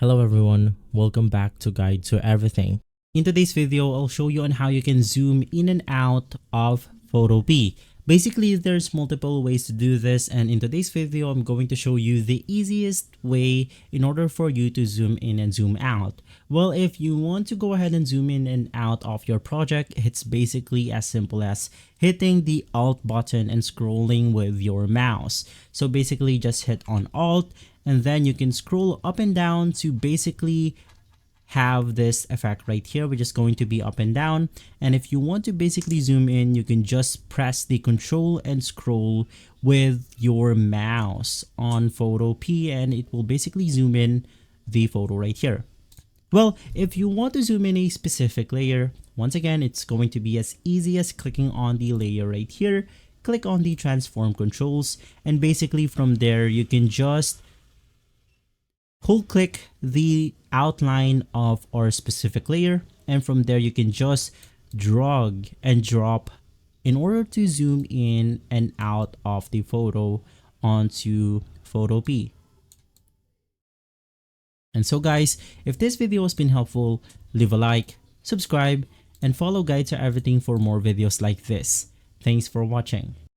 Hello everyone, welcome back to Guide to Everything. In today's video, I'll show you on how you can zoom in and out of Photopea. Basically, there's multiple ways to do this, and in today's video, I'm going to show you the easiest way in order for you to zoom in and zoom out. Well, if you want to go ahead and zoom in and out of your project, it's basically as simple as hitting the Alt button and scrolling with your mouse. So basically, just hit on Alt, and then you can scroll up and down to basically have this effect right here, which is going to be up and down. And if you want to basically zoom in, you can just press the control and scroll with your mouse on Photopea, and it will basically zoom in the photo right here. Well, if you want to zoom in a specific layer, once again, it's going to be as easy as clicking on the layer right here, click on the transform controls, and basically from there, you can just hold click the outline of our specific layer, and from there you can just drag and drop in order to zoom in and out of the photo onto Photopea. And so guys, if this video has been helpful, leave a like, subscribe, and follow Guide to Everything for more videos like this. Thanks for watching.